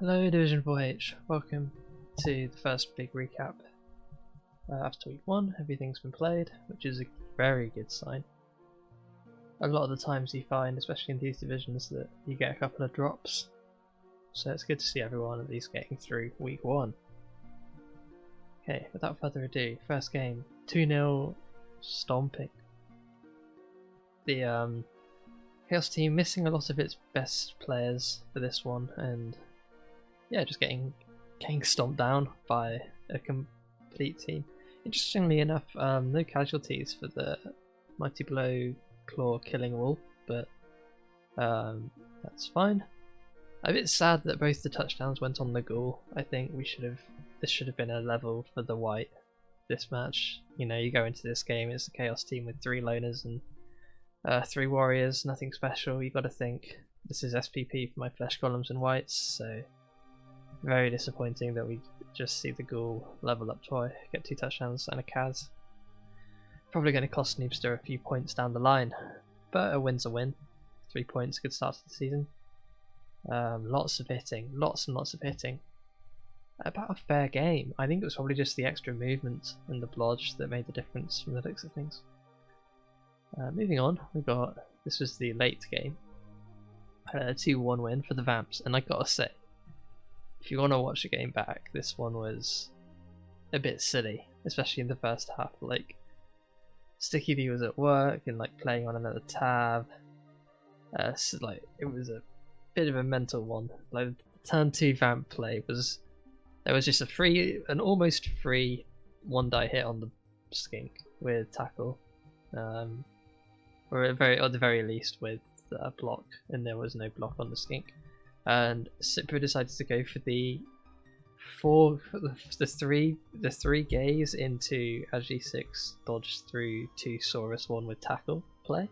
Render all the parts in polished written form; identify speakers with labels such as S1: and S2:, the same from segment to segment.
S1: Hello Division 4H, welcome to the first big recap. After week 1, everything's been played, which is a very good sign. A lot of the times you find, especially in these divisions, that you get a couple of drops, so it's good to see everyone at least getting through week 1. Okay, without further ado, first game, 2-0 stomping. The Chaos team missing a lot of its best players for this one, and yeah, just getting stomped down by a complete team. Interestingly enough, no casualties for the Mighty Blow Claw Killing Wolf, but that's fine. A bit sad that both the touchdowns went on the Ghoul. I think this should have been a level for the White this match. You know, you go into this game, it's a Chaos team with 3 loners and 3 warriors, nothing special. You got to think this is SPP for my flesh columns and Whites, so very disappointing that we just see the Ghoul level up twice, get 2 touchdowns and a Kaz. Probably going to cost Noobster a few points down the line, but a win's a win. 3 points, good start to the season. Lots of hitting, lots and lots of hitting. About a fair game. I think it was probably just the extra movement and the blodge that made the difference from the looks of things. Moving on, this was the late game. A 2-1 win for the Vamps, and I gotta say, if you want to watch the game back, this one was a bit silly, especially in the first half. Like, Sticky V was at work and like playing on another tab. So, like, it was a bit of a mental one. Like, the turn 2 Vamp play there was just an almost free 1-die hit on the Skink with tackle, or at the very least with a block, and there was no block on the Skink. And Cipro decided to go for the 3 gaze into AG6 dodge through 2 Saurus 1 with tackle play.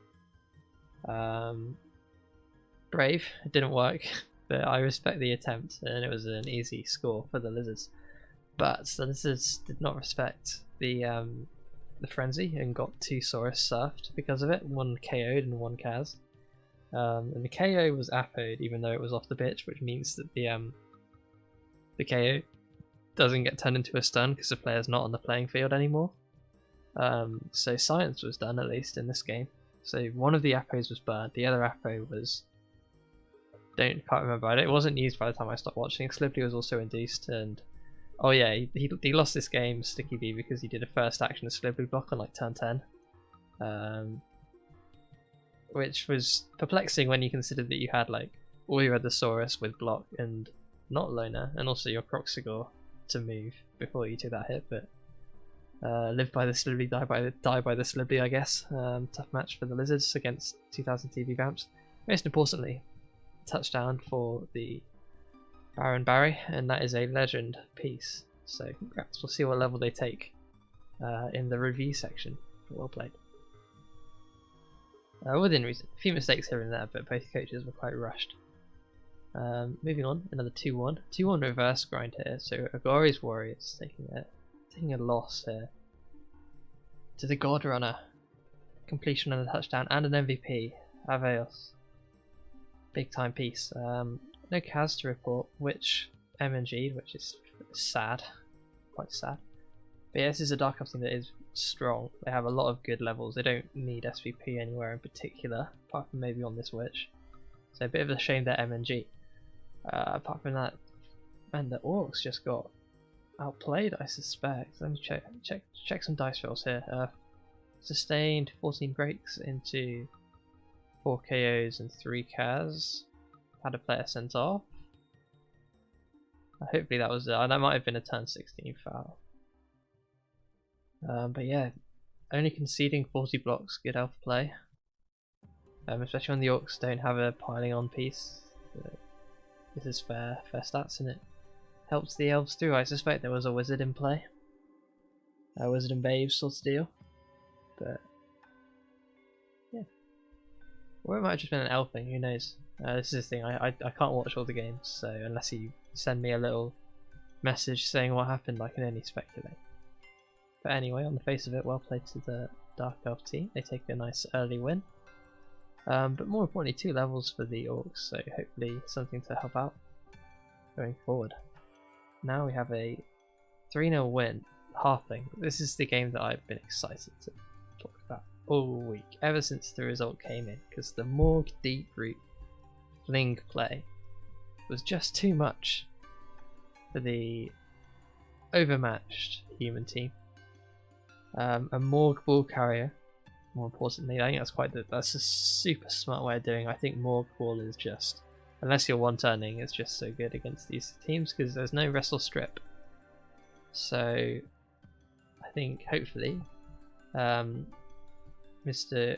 S1: Brave, it didn't work, but I respect the attempt, and it was an easy score for the Lizards. But the Lizards did not respect the frenzy and got 2 Saurus surfed because of it, 1 KO'd and 1 Kaz. And the KO was APO'd even though it was off the pitch, which means that the KO doesn't get turned into a stun because the player's not on the playing field anymore. So science was done, at least in this game. So one of the APOs was burnt, the other APO was... can't remember, it wasn't used by the time I stopped watching. Slibly was also induced, and oh yeah, he lost this game, Sticky V, because he did a first action of Slibly block on like turn 10. Which was perplexing when you consider that you had like all your other Saurus with block and not loner, and also your Croxigor to move before you took that hit. But live by the Slibly, die by the Slibly, I guess. Tough match for the Lizards against 2000 TV Vamps. Most importantly, touchdown for the Baron Barry, and that is a legend piece. So congrats. We'll see what level they take in the review section. Well played. Within reason. A few mistakes here and there, but both coaches were quite rushed. Moving on, another 2-1. 2-1 reverse grind here, so Agori's Warriors taking a loss here to the God Runner. Completion and a touchdown and an MVP. Aveos. Big time piece. No Kaz to report, which MNG, which is sad. Quite sad. But yeah, this is a Dark Elf team that is strong. They have a lot of good levels. They don't need SVP anywhere in particular, apart from maybe on this Witch. So a bit of a shame that MNG. Apart from that, and the Orcs just got outplayed, I suspect. Let me check some dice rolls here. Sustained 14 breaks into 4 KOs and 3 Kaz. Had a player sent off. Hopefully that was that might have been a turn 16 foul. But yeah, only conceding 40 blocks, good elf play. Especially when the Orcs don't have a piling on piece. This is fair stats, and it helps the elves through. I suspect there was a wizard in play. A wizard and babes sort of deal. But yeah. Or it might have just been an elfing, who knows. This is the thing, I can't watch all the games, so unless you send me a little message saying what happened, I can only speculate. But anyway, on the face of it, well played to the Dark Elf team. They take a nice early win. But more importantly, 2 levels for the Orcs, so hopefully something to help out. going forward. Now we have a 3-0 win, Halfling. This is the game that I've been excited to talk about all week, ever since the result came in, because the Morg deep root fling play was just too much for the overmatched human team. A Morg ball carrier, more importantly, I think that's a super smart way of doing it. I think Morg ball is just, unless you're one turning, it's just so good against these teams because there's no wrestle strip. So I think hopefully Mr.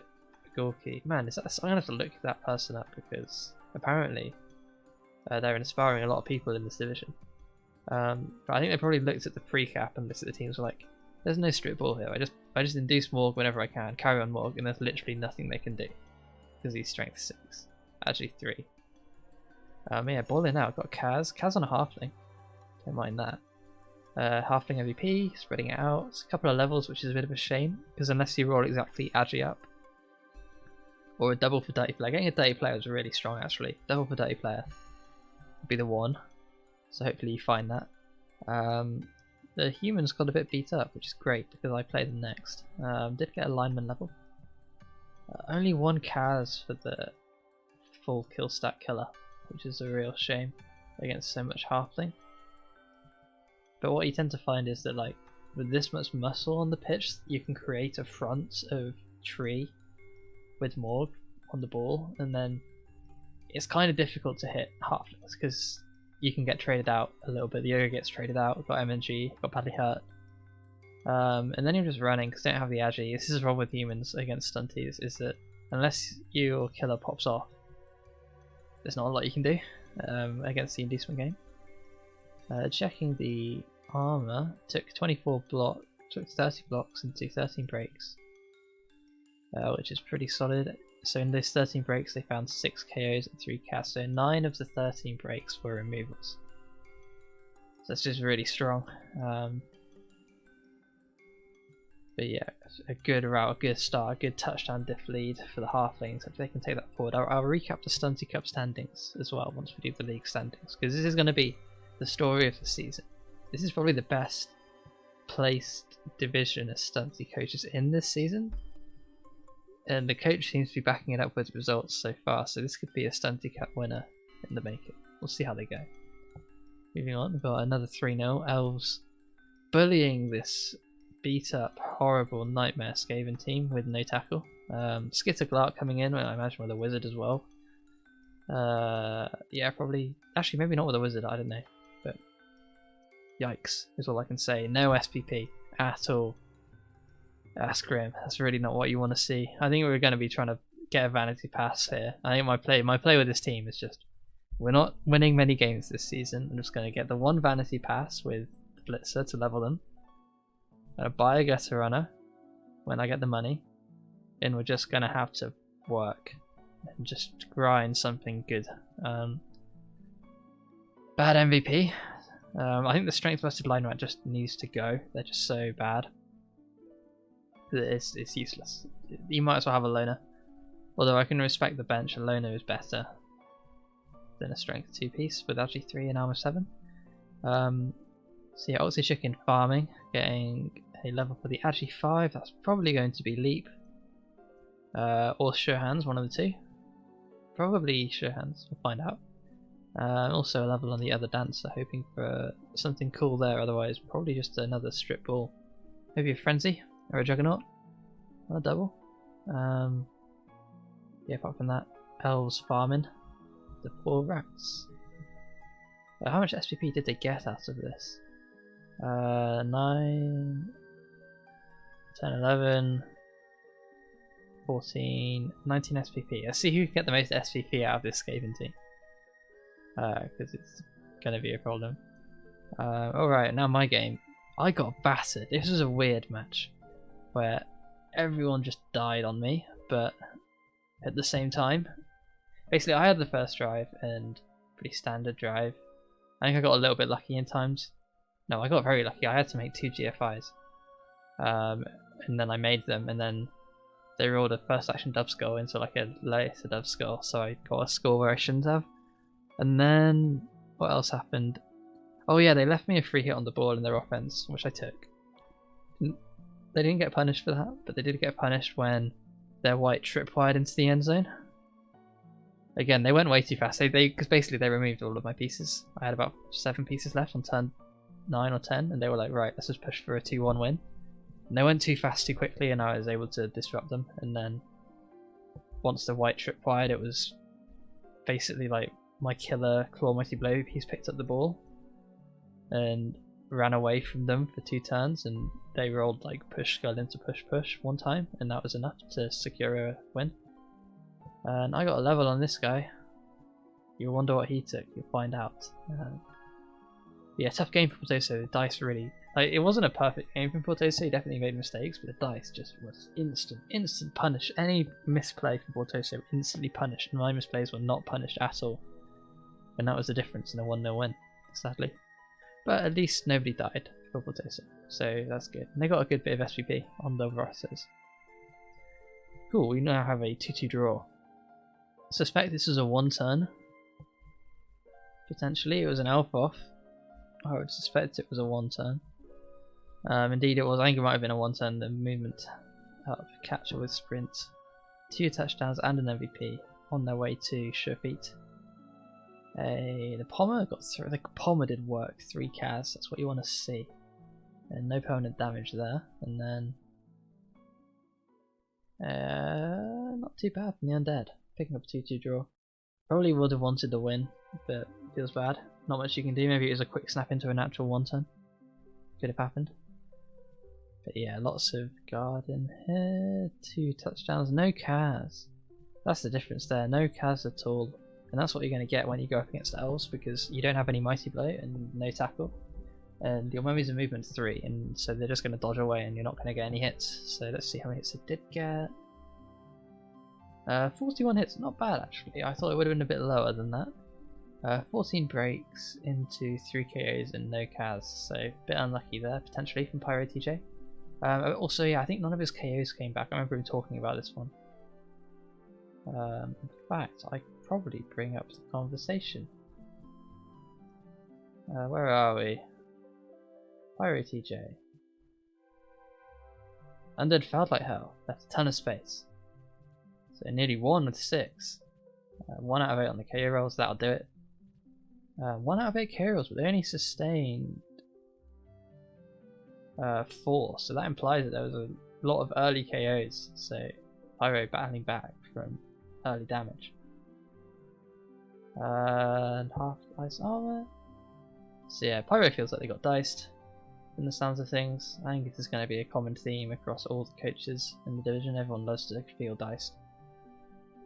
S1: Gorky, man, I'm gonna have to look that person up because apparently they're inspiring a lot of people in this division. But I think they probably looked at the pre-cap and looked at the teams were like, there's no strip ball here. I just induce Morg whenever I can, carry on Morg, and there's literally nothing they can do because he's strength 6, actually 3. Yeah, balling out. Got Kaz on a halfling. Don't mind that. Halfling MVP, spreading it out. It's a couple of levels, which is a bit of a shame because unless you roll exactly agi up or a double for dirty player, getting a dirty player is really strong actually. Double for dirty player would be the one. So hopefully you find that. The humans got a bit beat up, which is great because I play them next. Did get a lineman level. Only one Kaz for the full kill stat killer, which is a real shame against so much halfling. But what you tend to find is that like with this much muscle on the pitch, you can create a front of tree with Morg on the ball, and then it's kind of difficult to hit halflings because you can get traded out a little bit. The Yoga gets traded out, got MNG, got badly hurt. And then you're just running because they don't have the agi. This is the problem with humans against stunties, is that unless your killer pops off, there's not a lot you can do against the inducement game. Checking the armor, took 24 blocks, took 30 blocks and took 13 breaks, which is pretty solid. So in those 13 breaks they found 6 KOs and 3 casts, so 9 of the 13 breaks were removals. So that's just really strong. But yeah, a good route, a good start, a good touchdown diff lead for the halflings. If they can take that forward, I'll recap the Stunty Cup standings as well once we do the league standings, because this is going to be the story of the season. This is probably the best placed division of Stunty coaches in this season. And the coach seems to be backing it up with results so far, so this could be a Stunty Cup winner in the making. We'll see how they go. Moving on, we've got another 3-0. Elves bullying this beat up, horrible nightmare Skaven team with no tackle. Skitterglark coming in, I imagine with a wizard as well. Yeah, probably. Actually, maybe not with a wizard, I don't know. But yikes, is all I can say. No SPP at all. That's grim. That's really not what you want to see. I think we're going to be trying to get a vanity pass here. I think my play with this team is just, we're not winning many games this season. I'm just going to get the one vanity pass with Blitzer to level them. Buy a gutter runner when I get the money, and we're just going to have to work and just grind something good. Bad MVP. I think the strength busted line right just needs to go. They're just so bad. It's useless. You might as well have a loner. Although I can respect the bench, a loner is better than a strength 2 piece with agi 3 and armor 7. So yeah, Oxy Chicken farming, getting a level for the agi 5. That's probably going to be Leap or Sure Hands, one of the two. Probably Sure Hands, we'll find out. Also a level on the other dancer, hoping for something cool there. Otherwise, probably just another strip ball. Maybe a Frenzy or a Juggernaut on a double. Yeah, apart from that, Elves farming the poor rats. How much SPP did they get out of this? 9, 10, 11, 14, 19 SPP. Let's see who can get the most SPP out of this Skaven team. Because it's going to be a problem. Alright, now my game. I got battered. This was a weird match where everyone just died on me, but at the same time, basically I had the first drive and pretty standard drive. I think I got a little bit lucky in times. No, I got very lucky. I had to make 2 GFIs. And then I made them, and then they rolled a first action dub skull into like a later dub skull, so I got a score where I shouldn't have. And then What else happened? Oh yeah, they left me a free hit on the ball in their offense, which I took. They didn't get punished for that, but they did get punished when their white tripwired into the end zone. Again, they went way too fast. Because basically they removed all of my pieces. I had about 7 pieces left on turn 9 or 10, and they were like, right, let's just push for a 2-1 win. And they went too fast too quickly, and I was able to disrupt them. And then once the white tripwired, it was basically like my killer claw mighty blow piece picked up the ball and ran away from them for 2 turns, and they rolled like push skull into push push one time, and that was enough to secure a win. And I got a level on this guy. You'll wonder what he took, you'll find out. Yeah, tough game for Potassium. The dice really, like, it wasn't a perfect game for Potassium, he definitely made mistakes, but the dice just was instant punish. Any misplay for Potassium instantly punished, and my misplays were not punished at all. And that was the difference in a 1-0 win, sadly. But at least nobody died for Potassium, so that's good. And they got a good bit of SPP on the rosters. Cool, we now have a 2-2 draw. I suspect this is a 1 turn. Potentially, it was an elf off. I would suspect it was a 1 turn. Indeed it was. I think it might have been a 1 turn. The movement up, catcher with sprint, 2 touchdowns and an MVP on their way to sure feet. The Pommer got through. The Pommer did work. 3 Cas. That's what you want to see. And no permanent damage there. And then not too bad from the undead. Picking up a 2-2 draw. Probably would have wanted the win, but feels bad. Not much you can do. Maybe it was a quick snap into a natural 1 turn. Could have happened. But yeah, lots of guard in here. 2 touchdowns. No Cas. That's the difference there. No Cas at all. And that's what you're going to get when you go up against elves, because you don't have any mighty blow and no tackle. And your mummies are movement 3, and so they're just going to dodge away and you're not going to get any hits. So let's see how many hits it did get. 41 hits, not bad actually. I thought it would have been a bit lower than that. 14 breaks into 3 KOs and no Cas, so a bit unlucky there potentially from Pyro TJ. Also, yeah, I think none of his KOs came back. I remember him talking about this one. In fact, I could probably bring up the conversation. Where are we? Pyro TJ. Undead felt like hell. Left a ton of space. So nearly 1 with 6. 1 out of 8 on the KO rolls, that'll do it. 1 out of 8 KO rolls, but they only sustained 4, so that implies that there was a lot of early KOs, so Pyro battling back from early damage. And half ice armor. So yeah, Pyro feels like they got diced from the sounds of things. I think this is going to be a common theme across all the coaches in the division. Everyone loves to feel diced.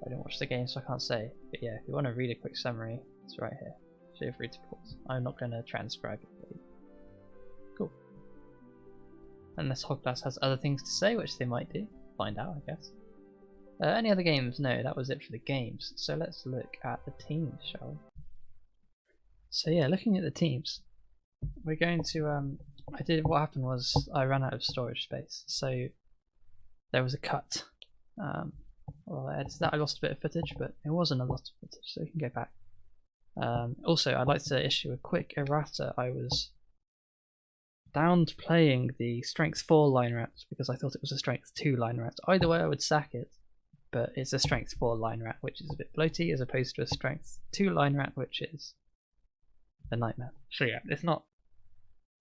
S1: I didn't watch the game, so I can't say. But yeah, if you want to read a quick summary, it's right here. Feel free to pause. I'm not going to transcribe it for you. Cool. Unless Hoglass has other things to say, which they might do. Find out, I guess. Any other games? No, that was it for the games. So let's look at the teams, shall we? So yeah, looking at the teams, we're going to what happened was I ran out of storage space, so there was a cut. Well, I lost a bit of footage, but it wasn't a lot of footage, so we can go back. Also, I'd like to issue a quick errata. I was downplaying the strength 4 line rat because I thought it was a strength 2 line rat. Either way I would sack it, but it's a strength 4 line rat, which is a bit bloaty, as opposed to a strength 2 line rat, which is a nightmare. So yeah, it's not.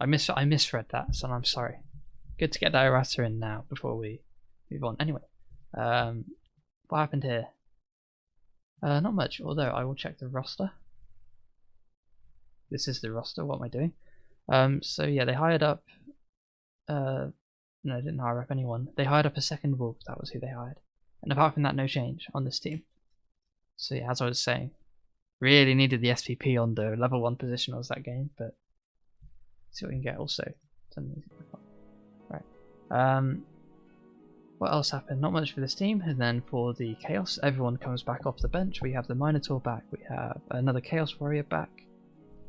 S1: I misread that, so I'm sorry. Good to get that errata in now before we move on. Anyway, what happened here? Not much, although I will check the roster. This is the roster. What am I doing? So yeah, they hired up. No, they didn't hire up anyone. They hired up a second wolf. That was who they hired. And apart from that, no change on this team. So yeah, as I was saying, really needed the SPP on the level 1 position was that game, but see what we can get also. Right. What else happened? Not much for this team. And then for the Chaos, everyone comes back off the bench. We have the Minotaur back. We have another Chaos Warrior back.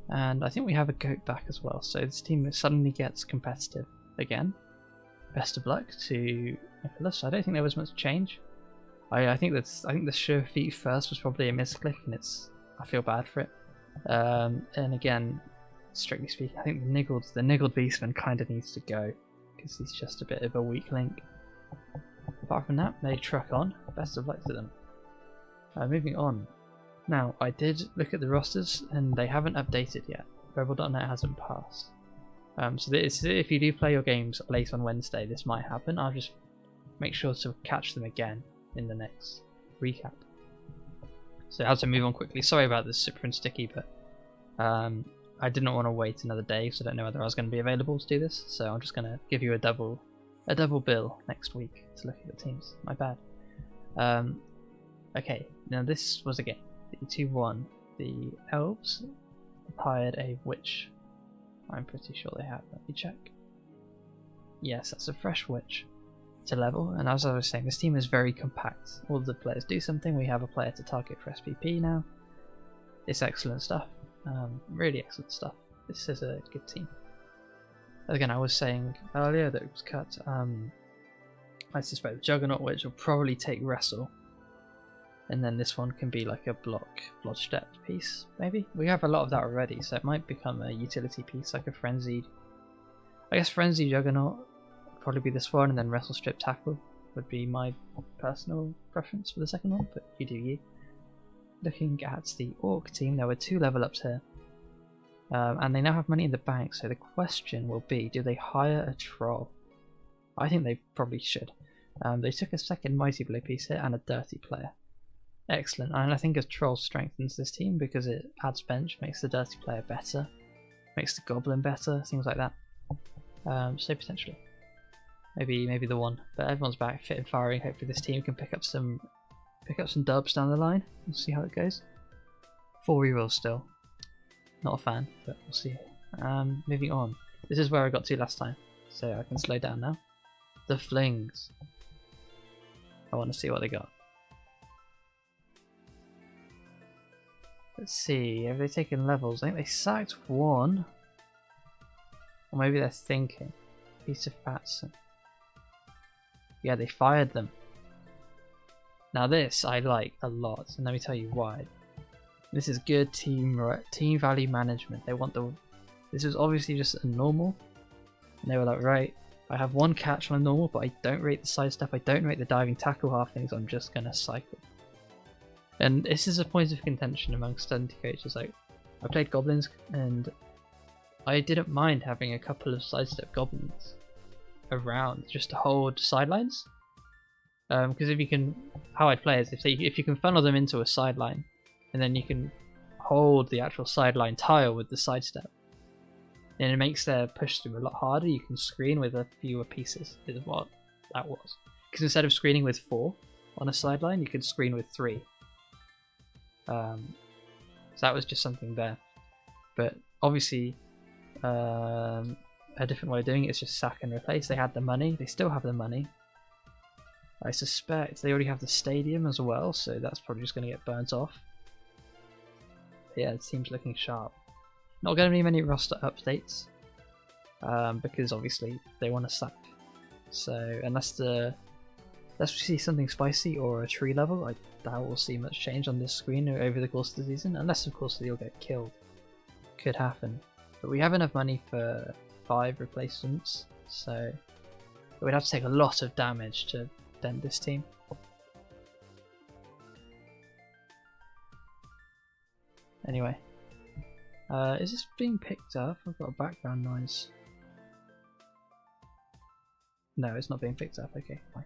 S1: And I think we have a Goat back as well. So this team suddenly gets competitive again. Best of luck to Nicholas. I don't think there was much change. I think the sure feet first was probably a misclick, and I feel bad for it. And again, strictly speaking, I think the niggled beastman kind of needs to go because he's just a bit of a weak link. Apart from that, they truck on. Best of luck to them. Moving on. Now, I did look at the rosters and they haven't updated yet. Rebel.net hasn't passed. So if you do play your games late on Wednesday, this might happen. I'll just make sure to catch them again in the next recap. So I have to move on quickly. Sorry about this, super and sticky, but I didn't want to wait another day, so I don't know whether I was going to be available to do this. So I'm just going to give you a double bill next week to look at the teams. My bad. Okay, now this was a game. The 2-1. The elves hired a witch. I'm pretty sure they have. Let me check. Yes, that's a fresh witch to level. And as I was saying, this team is very compact. All the players do something. We have a player to target for SPP now. It's excellent stuff. Really excellent stuff. This is a good team. Again, I was saying earlier that it was cut. I suspect the Juggernaut Witch will probably take Wrestle. And then this one can be like a blodge depth piece, maybe? We have a lot of that already, so it might become a utility piece, like a Frenzied. I guess Frenzied Juggernaut would probably be this one, and then Wrestle Strip Tackle would be my personal preference for the second one, but you do you. Looking at the Orc team, there were 2 level ups here. And they now have money in the bank, so the question will be, do they hire a Troll? I think they probably should. They took a second Mighty Blow piece here and a Dirty player. Excellent, and I think a Troll strengthens this team because it adds bench, makes the Dirty player better, makes the Goblin better, things like that. So potentially. Maybe the one. But everyone's back fit and firing. Hopefully this team can pick up some dubs down the line. We'll see how it goes. 4 rerolls still. Not a fan, but we'll see. Moving on. This is where I got to last time, so I can slow down now. The Flings. I want to see what they got. Let's see, have they taken levels? I think they sacked 1. Or maybe they're thinking. Peter Fatson. Yeah, they fired them. Now this I like a lot, and let me tell you why. This is good team value management. They want this was obviously just a normal, and they were like, right, I have 1 catch on a normal, but I don't rate the sidestep, I don't rate the diving tackle halflings, I'm just gonna cycle. And this is a point of contention amongst Dundee coaches. Like, I played goblins and I didn't mind having a couple of sidestep goblins around just to hold sidelines. Because if you can, how I'd play is if you can funnel them into a sideline, and then you can hold the actual sideline tile with the sidestep, then it makes their push through a lot harder. You can screen with a fewer pieces. Is what that was. Because instead of screening with 4 on a sideline, you could screen with 3. So that was just something there. But obviously, a different way of doing it is just sack and replace. They had the money. They still have the money. I suspect they already have the stadium as well, so that's probably just going to get burnt off. But yeah, the team's looking sharp. Not going to be many roster updates, because obviously they want to sack. So unless we see something spicy or a tree level, I doubt we'll see much change on this screen over the course of the season, unless of course they all get killed. Could happen. But we have enough money for 5 replacements, so we'd have to take a lot of damage to dent this team. Anyway, is this being picked up? I've got a background noise. No, it's not being picked up. Okay, fine.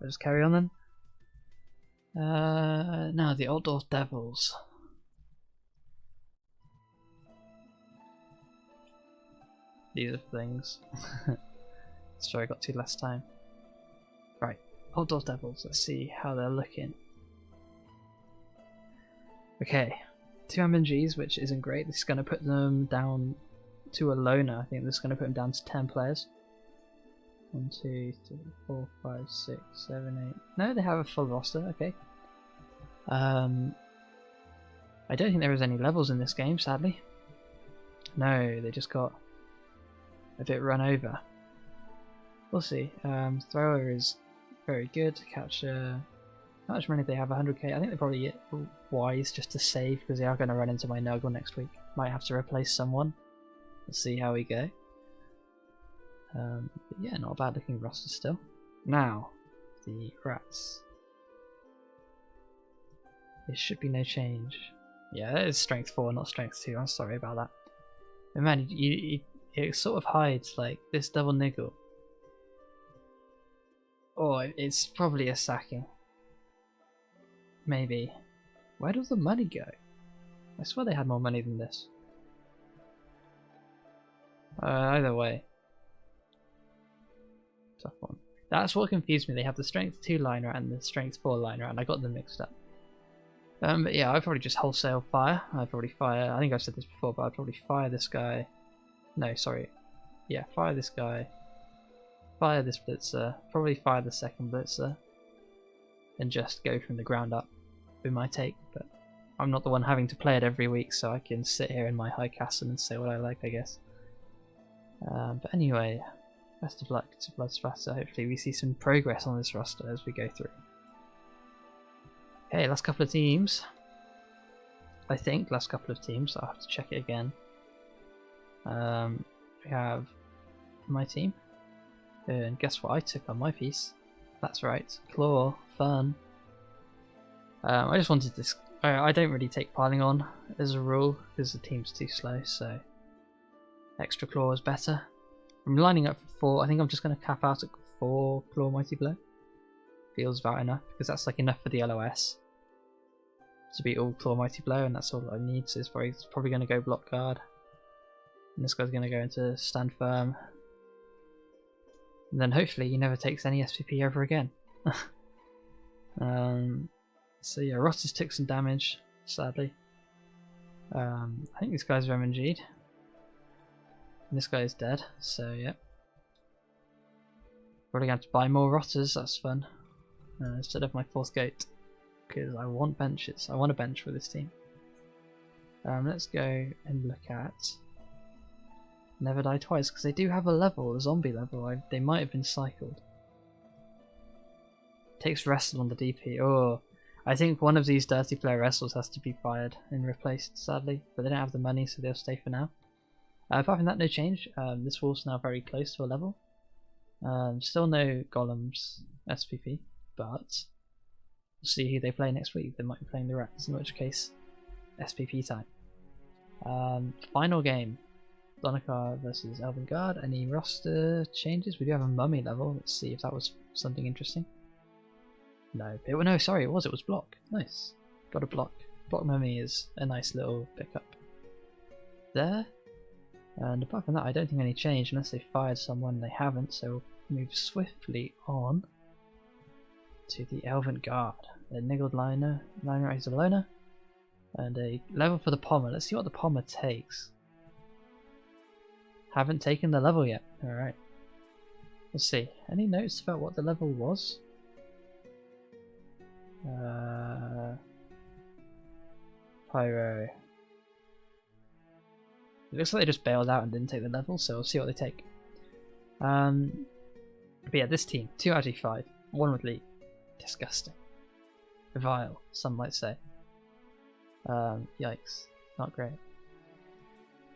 S1: I'll just carry on then. Now the Outdoor Devils. These are things. That's where I got to last time. Right, Outdoor Devils. Let's see how they're looking. Okay, 2 MNGs, which isn't great. This is going to put them down to a loner. I think this is going to put them down to 10 players. 1, 2, 3, 4, 5, 6, 7, 8. No, they have a full roster. Okay. I don't think there is any levels in this game, sadly. No, they just got a bit run over. We'll see. Thrower is very good. Catcher
S2: How much money do they have? 100k. I think they're probably wise just to save because they are going to run into my Nurgle next week. Might have to replace someone. We'll see how we go. But yeah, not a bad looking roster still. Now, the rats. There should be no change. Yeah, that is strength 4, not strength 2. I'm sorry about that. But man, it sort of hides like this double niggle. Or it's probably a sacking. Maybe. Where does the money go? I swear they had more money than this. Either way. Tough one. That's what confused me. They have the strength 2 liner and the strength 4 liner, and I got them mixed up. But yeah, I'd probably just wholesale fire. I'd probably fire. I think I've said this before, but I'd probably fire this guy. No, sorry. Yeah, fire this guy. Fire this blitzer. Probably fire the second blitzer. And just go from the ground up. Be my take, but I'm not the one having to play it every week, so I can sit here in my high castle and say what I like, I guess. But anyway, best of luck to Bloodspatter. Hopefully we see some progress on this roster as we go through. Okay, last couple of teams. I think last couple of teams. I'll have to check it again. We have my team, and guess what I took on my piece? That's right, Claw, Fern. I just wanted this. I don't really take piling on as a rule because the team's too slow, so extra Claw is better. I'm lining up for 4. I think I'm just going to cap out at 4 Claw Mighty Blow. Feels about enough because that's like enough for the LOS to be all Claw Mighty Blow, and that's all I need. So it's probably going to go Block Guard, and this guy's going to go into Stand Firm, and then hopefully he never takes any SPP ever again. So yeah, Rotters took some damage, sadly. I think these guys are MNG'd. And this guy is dead, so yeah. Probably going to have to buy more Rotters, that's fun. Instead of my 4th gate. Because I want benches. I want a bench for this team. Let's go and look at Never Die Twice, because they do have a level, a zombie level. They might have been cycled. Takes Wrestle on the DP. Oh, I think one of these dirty player wrestles has to be fired and replaced, sadly. But they don't have the money, so they'll stay for now. Apart from that, no change. This wolf's now very close to a level. Still no golems SPP, but we'll see who they play next week. They might be playing the rats, in which case SPP time. Final game, Donikar versus Elven Guard. Any roster changes? We do have a mummy level. Let's see if that was something interesting. No, sorry, it was block. Nice, got a block. Block mummy is a nice little pickup there. And apart from that, I don't think any change unless they fired someone. They haven't, so we'll move swiftly on to the Elven Guard. A niggled liner is a loner, and a level for the Pommer. Let's see what the Pommer takes. Haven't taken the level yet. Alright. Let's see. Any notes about what the level was? Pyro. It looks like they just bailed out and didn't take the level, so we'll see what they take. But yeah, this team, 2 out of 5, 1 with lead. Disgusting. Vile, some might say. Yikes, not great.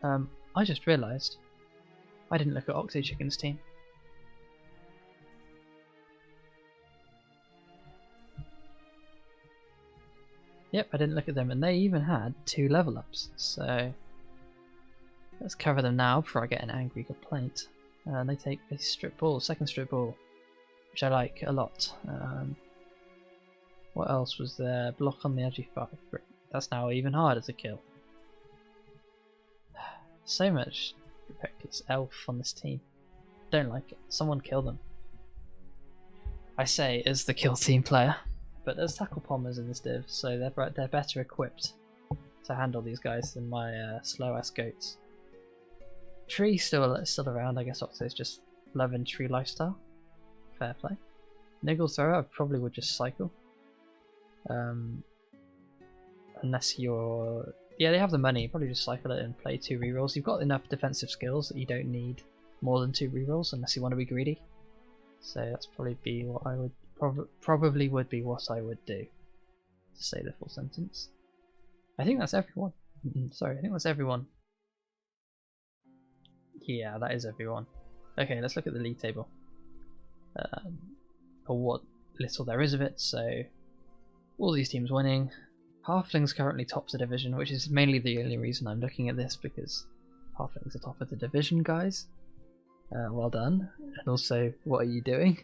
S2: I just realised I didn't look at Octo Chicken's team. Yep, I didn't look at them, and they even had 2 level ups, so let's cover them now before I get an angry complaint. And they take a strip ball, second strip ball, which I like a lot. What else was there? Block on the edgy 5. That's now even harder to kill. So much reckless elf on this team. Don't like it. Someone kill them. I say as the kill team player, but there's tackle pommers in this div, so they're better equipped to handle these guys than my slow ass goats. Tree still around. I guess Octo's just loving tree lifestyle. Fair play. Niggle thrower I probably would just cycle. Unless you're... Yeah, they have the money. Probably just cycle it and play 2 rerolls. You've got enough defensive skills that you don't need more than 2 rerolls unless you want to be greedy. So that's probably be what I would probably would be what I would do, to say the full sentence. I think that's everyone. Sorry, I think that's everyone. Yeah, that is everyone. Okay, let's look at the league table. Or what little there is of it. So, all these teams winning. Halflings currently tops the division, which is mainly the only reason I'm looking at this, because Halflings are top of the division, guys. Well done. And also, what are you doing?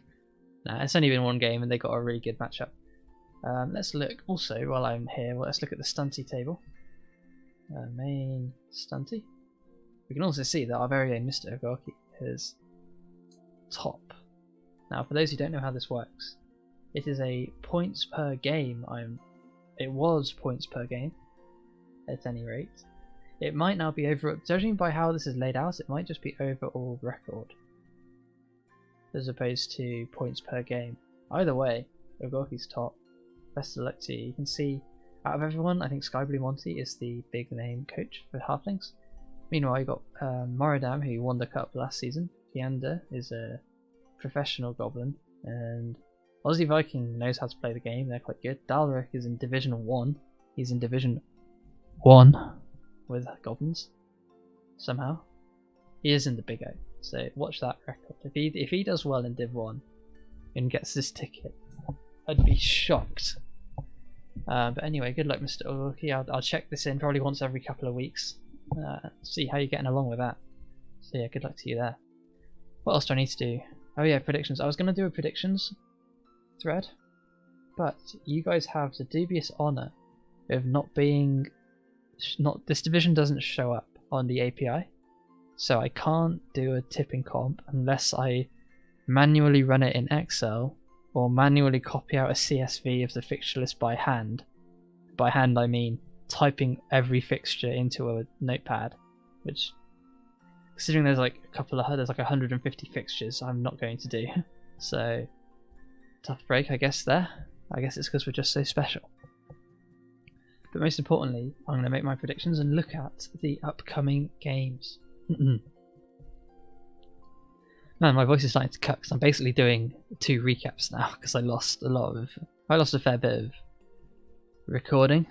S2: Nah, it's only been one game and they got a really good matchup. Let's look also, while I'm here, let's look at the stunty table. Main stunty. We can also see that our very own Mr. Ogaki is top. Now, for those who don't know how this works, it is a points per game. It was points per game, at any rate. It might now be over, judging by how this is laid out, it might just be overall record, as opposed to points per game. Either way, Ogaki's top. Best of luck to you. You can see, out of everyone, I think Skyblue Monty is the big name coach for Halflings. Meanwhile, you got Moradam, who won the cup last season. Tiander is a professional goblin, and Aussie Viking knows how to play the game. They're quite good. Dalric is in Division 1. He's in Division 1 with goblins somehow. He is in the Big O, so watch that record. If he does well in Div 1 and gets this ticket, I'd be shocked. But anyway, good luck, Mr. Ogaki. I'll check this in probably once every couple of weeks. See how you're getting along with that. So yeah, good luck to you there. What else do I need to do? Oh yeah, predictions. I was going to do a predictions thread, but you guys have the dubious honour of this division doesn't show up on the API, so I can't do a tipping comp unless I manually run it in Excel or manually copy out a CSV of the fixture list by hand. By hand I mean typing every fixture into a notepad, which, considering there's like 150 fixtures, I'm not going to do. So tough break, I guess there. I guess it's because we're just so special. But most importantly, I'm going to make my predictions and look at the upcoming games. Man, my voice is starting to cut because I'm basically doing 2 recaps now because I lost a fair bit of recording.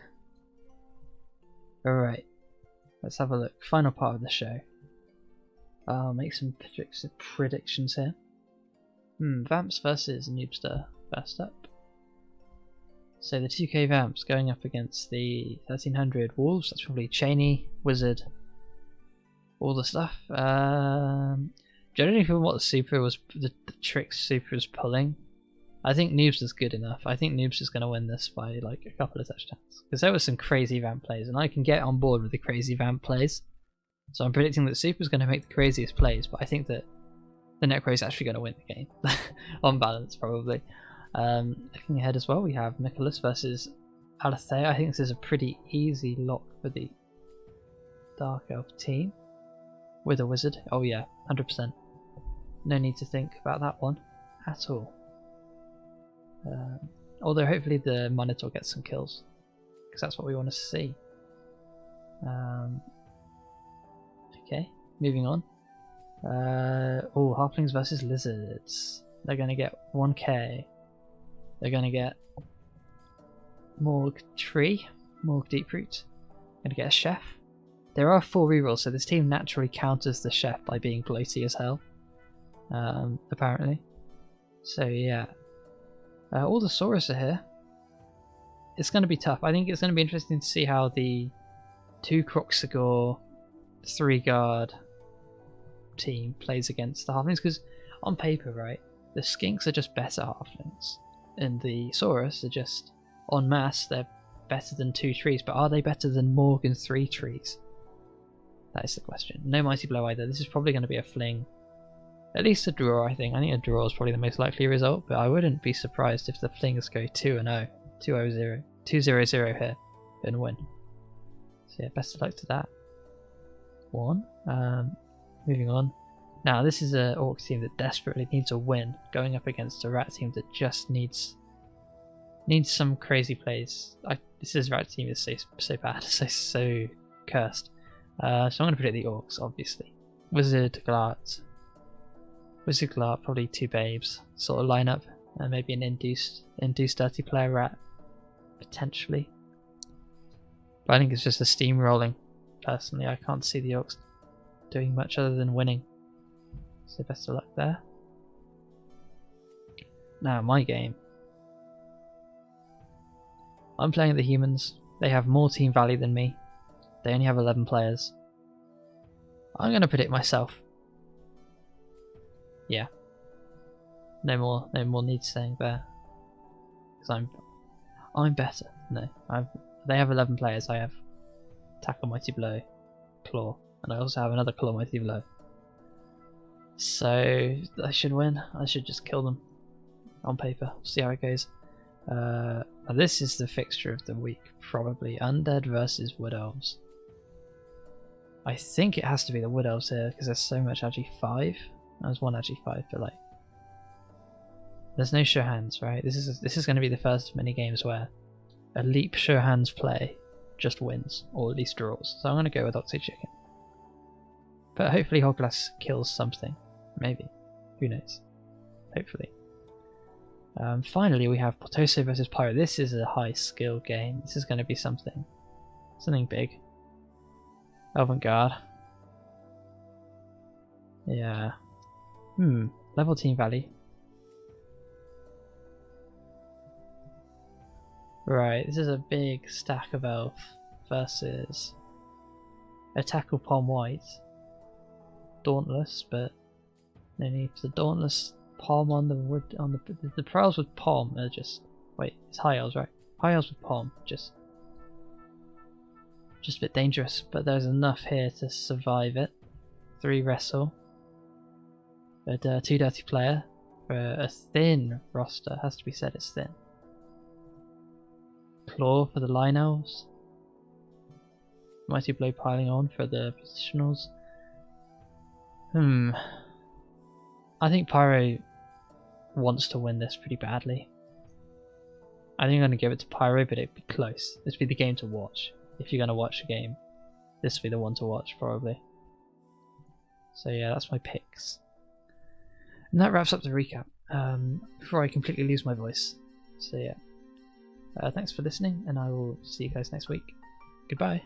S2: Alright, let's have a look. Final part of the show. I'll make some predictions here. Vamps versus Noobster first up. So the 2k Vamps going up against the 1300 Wolves. That's probably Chainy, Wizard, all the stuff. Generally from what the tricks Super was pulling, I think Noobs is good enough. I think Noobs is going to win this by like a couple of touchdowns. Because there were some crazy Vamp plays, and I can get on board with the crazy Vamp plays. So I'm predicting that Super is going to make the craziest plays, but I think that the Necro is actually going to win the game. On balance, probably. Looking ahead as well, we have Nicholas versus Alethea. I think this is a pretty easy lock for the Dark Elf team. With a Wizard. Oh yeah, 100%. No need to think about that one at all. Although hopefully the Monitor gets some kills, because that's what we want to see. Okay, moving on. Halflings versus Lizards. They're going to get 1k. They're going to get Morg Tree, Morg Deeproot. Going to get a Chef. There are 4 rerolls, so this team naturally counters the Chef by being bloaty as hell. Apparently. So yeah. All the Saurus are here. It's going to be tough. I think it's going to be interesting to see how the 2 Croxagore, 3 Guard team plays against the Halflings, because on paper, right, the Skinks are just better Halflings, and the Saurus are just, en masse, they're better than 2 trees, but are they better than Morg and 3 trees? That is the question. No Mighty Blow either. This is probably going to be a fling. At least a draw, I think. I think a draw is probably the most likely result, but I wouldn't be surprised if the flings go 2-0, 2-0, 2-0-0 here and win. So yeah, best of luck to that one. Moving on. Now this is an Orc team that desperately needs a win, going up against a Rat team that just needs some crazy plays. This Rat team is so bad, so cursed. So I'm going to predict the Orcs, obviously. Wizard Glart, probably 2 Babes sort of lineup. and maybe an induced dirty player rat potentially. But I think it's just a steamrolling. Personally, I can't see the Orcs doing much other than winning. So best of luck there. Now my game. I'm playing the humans. They have more team value than me. They only have 11 players. I'm going to predict myself. Yeah. No more need saying there. Because I'm better. No, they have 11 players. I have Tackle, Mighty Blow, Claw, and I also have another Claw, Mighty Blow. So I should win. I should just kill them on paper. See how it goes. Now this is the fixture of the week, probably Undead versus Wood Elves. I think it has to be the Wood Elves here because there's so much AG5. There's one AG5, but like, there's no sure hands, right? This is going to be the first of many games where a leap sure hands play just wins, or at least draws. So I'm going to go with Oxy Chicken. But hopefully Hoglass kills something. Maybe. Who knows? Hopefully. Finally we have Potassium versus Pyro. This is a high skill game. This is going to be something big. Elven Guard. Yeah. Level team value. Right, this is a big stack of elf versus a tackle Palm White. Dauntless, but no need for the Dauntless. Palm on the wood, on the Pearls with Palm are just, wait, it's High Elves, right? High Elves with Palm, just a bit dangerous, but there's enough here to survive it. 3 wrestle, but 2 dirty player for a thin roster. Has to be said, it's thin. Claw for the Line Elves. Mighty Blow piling on for the positionals. I think Pyro wants to win this pretty badly. I think I'm going to give it to Pyro, but it'd be close. This would be the game to watch. If you're going to watch a game, this would be the one to watch, probably. So yeah, that's my picks. And that wraps up the recap, before I completely lose my voice. So yeah. Thanks for listening, and I will see you guys next week. Goodbye.